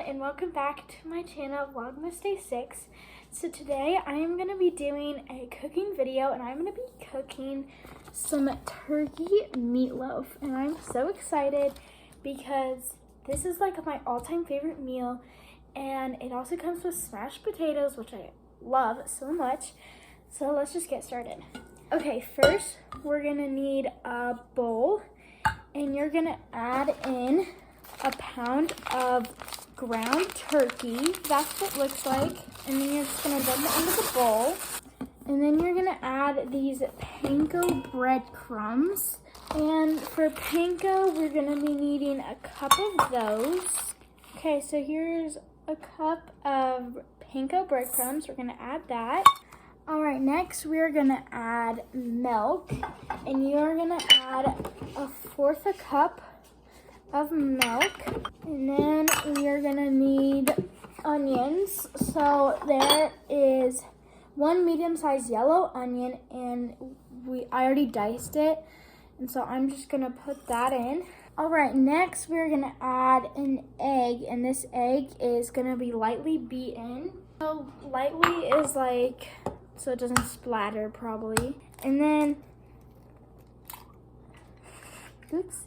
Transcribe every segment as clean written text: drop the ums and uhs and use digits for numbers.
and welcome back to my channel, VLOGMAS Day 6. So today I am going to be doing a cooking video and I'm going to be cooking some turkey meatloaf. And I'm so excited because this is like my all-time favorite meal, and it also comes with smashed potatoes, which I love so much. So let's just get started. Okay, first we're going to need a bowl, and you're going to add in a pound of ground turkey. That's what it looks like. And then you're just gonna dump it into the bowl. And then you're gonna add these panko breadcrumbs. And for panko, we're gonna be needing a cup of those. Okay, so here's a cup of panko breadcrumbs. We're gonna add that. All right, next we're gonna add milk. And you're gonna add 1/4 cup of milk, and then we are gonna need onions. So there is 1 medium-sized yellow onion, and I already diced it, and so I'm just gonna put that in. All right, next we're gonna add an egg, and this egg is gonna be lightly beaten. So lightly is like, so it doesn't splatter probably. And then, oops.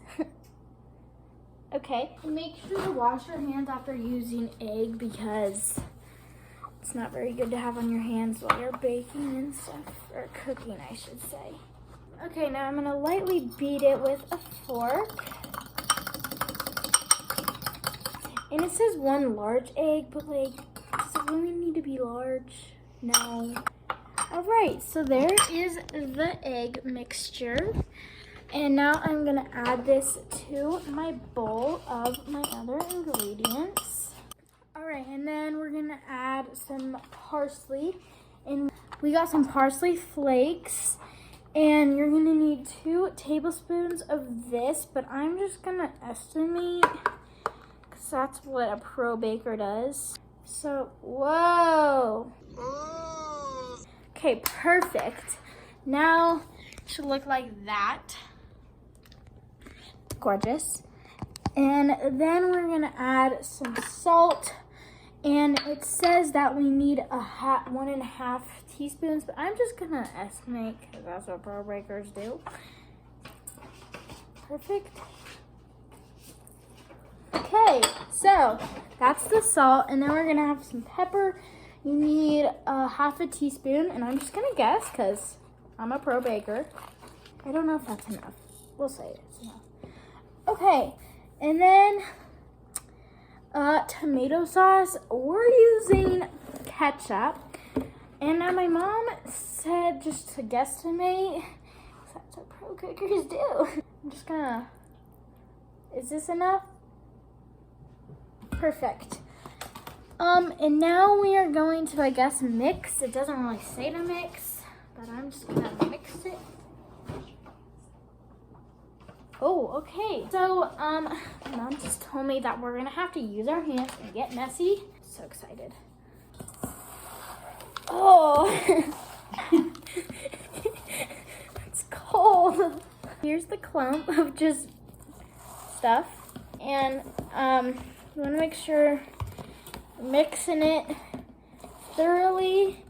Okay, make sure to wash your hands after using egg because it's not very good to have on your hands while you're baking and stuff, or cooking, I should say. Okay, now I'm gonna lightly beat it with a fork. And it says 1 large egg, but like, does it really need to be large? No. All right, so there is the egg mixture. And now I'm gonna add this to my bowl of my other ingredients. All right, and then we're gonna add some parsley. And we got some parsley flakes. And you're gonna need 2 tablespoons of this, but I'm just gonna estimate, because that's what a pro baker does. So, whoa. Okay, perfect. Now it should look like that. Gorgeous. And then we're gonna add some salt, and it says that we need 1.5 teaspoons, but I'm just gonna estimate because that's what pro bakers do. Perfect. Okay, so that's the salt, and then we're gonna have some pepper. You need 1/2 teaspoon, and I'm just gonna guess because I'm a pro baker. I don't know if that's enough. We'll say it's enough. Okay, and then tomato sauce. We're using ketchup, and now my mom said just to guesstimate. That's what pro cookers do. I'm just gonna. Is this enough? Perfect. And now we are going to, I guess, mix. It doesn't really say to mix, but I'm just gonna mix it. Oh, okay. So, Mom just told me that we're gonna have to use our hands and get messy. So excited. Oh, it's cold. Here's the clump of just stuff. And, you wanna make sure you're mixing it thoroughly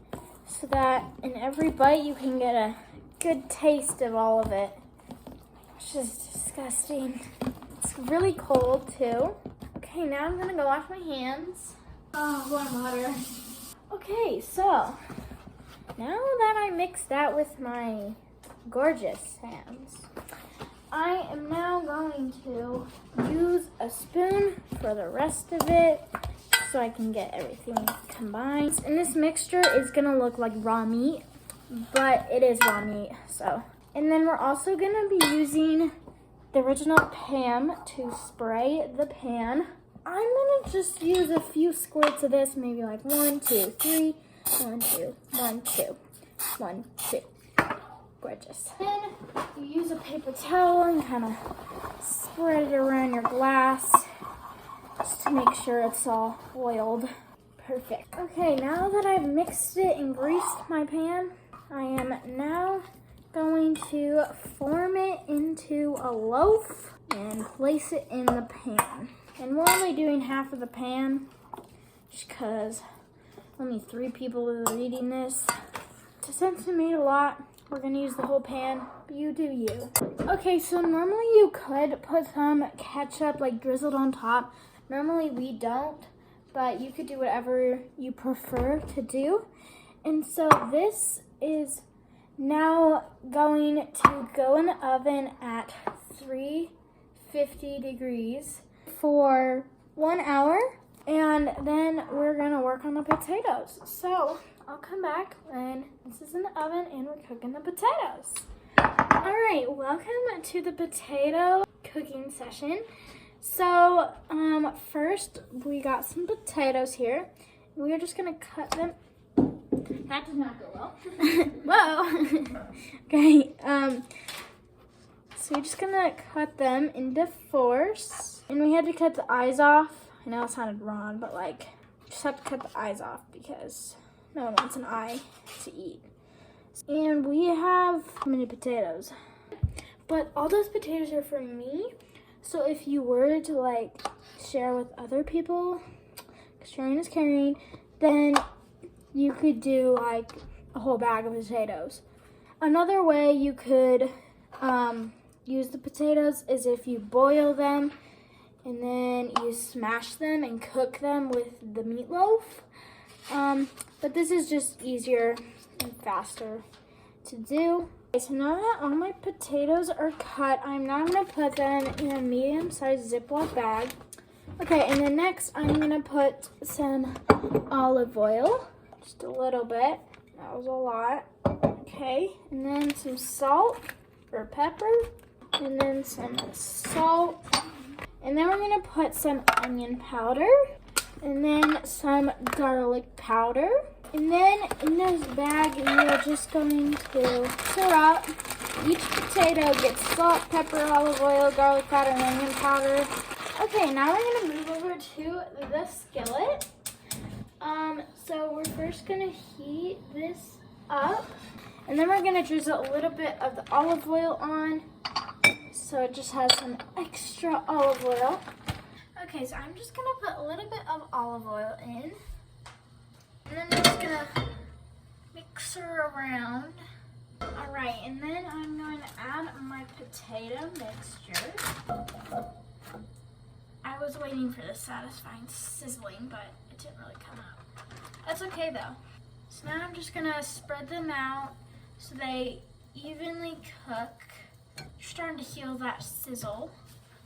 so that in every bite you can get a good taste of all of it. It's just disgusting. It's really cold too. Okay, now I'm gonna go wash my hands. Oh, warm water. Okay, so now that I mixed that with my gorgeous hands, I am now going to use a spoon for the rest of it so I can get everything combined. And this mixture is gonna look like raw meat, but it is raw meat, so. And then we're also gonna be using the original Pam to spray the pan. I'm gonna just use a few squirts of this, maybe like 1, 2, 3, 1, 2, 1, 2, 1, 2. Gorgeous. Then you use a paper towel and kind of spread it around your glass just to make sure it's all oiled. Perfect. Okay, now that I've mixed it and greased my pan, I am now going to form it into a loaf and place it in the pan. And we're only doing half of the pan, just because only 3 people are reading this. Since we made a lot, we're gonna use the whole pan, but you do you. Okay, so normally you could put some ketchup like drizzled on top. Normally we don't, but you could do whatever you prefer to do. And so this is now going to go in the oven at 350 degrees for 1 hour, and then we're gonna work on the potatoes. So I'll come back when this is in the oven and we're cooking the potatoes. All right, welcome to the potato cooking session. So first we got some potatoes here. We are just gonna cut them. That did not go well. Whoa. Okay, so we're just gonna cut them into 4s. And we had to cut the eyes off. I know it sounded wrong, but like, just have to cut the eyes off because no one wants an eye to eat. And we have many potatoes. But all those potatoes are for me. So if you were to like share with other people, sharing is caring, then you could do like a whole bag of potatoes. Another way you could use the potatoes is if you boil them and then you smash them and cook them with the meatloaf. But this is just easier and faster to do. Okay, so now that all my potatoes are cut, I'm now going to put them in a medium-sized Ziploc bag. Okay, and then next I'm going to put some olive oil, just a little bit. That was a lot. Okay, and then some salt or pepper, and then some salt. And then we're going to put some onion powder, and then some garlic powder. And then in this bag, we are just going to stir up. Each potato gets salt, pepper, olive oil, garlic powder, and onion powder. Okay, now we're going to move over to the skillet. So we're first going to heat this up. And then we're going to drizzle a little bit of the olive oil on, so it just has some extra olive oil. Okay, so I'm just going to put a little bit of olive oil in. And then I'm just going to mix her around. All right, and then I'm going to add my potato mixture. I was waiting for the satisfying sizzling, but it didn't really come out. That's okay though. So now I'm just going to spread them out so they evenly cook. You're starting to feel that sizzle,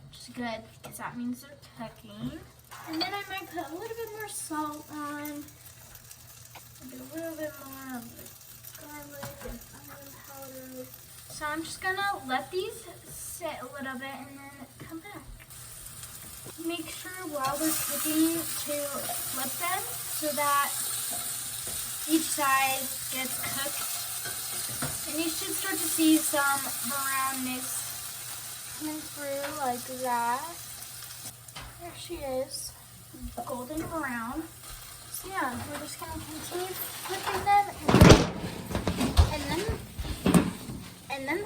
which is good because that means they're cooking. And then I might put a little bit more salt on, maybe a little bit more of the garlic and onion powder. So I'm just gonna let these sit a little bit and then come back. Make sure while they're cooking to flip them so that each side gets cooked. And you should start to see some brownness coming through like that. There she is, golden brown. So yeah, we're just gonna continue cooking them, and then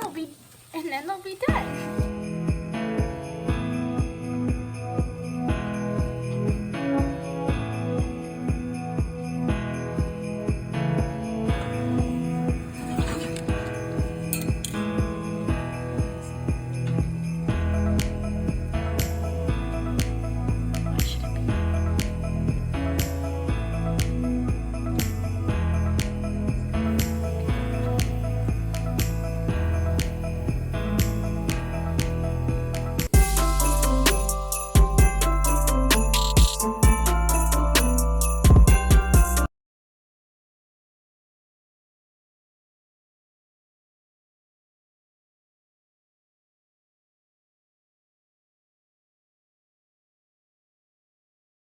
they'll be done.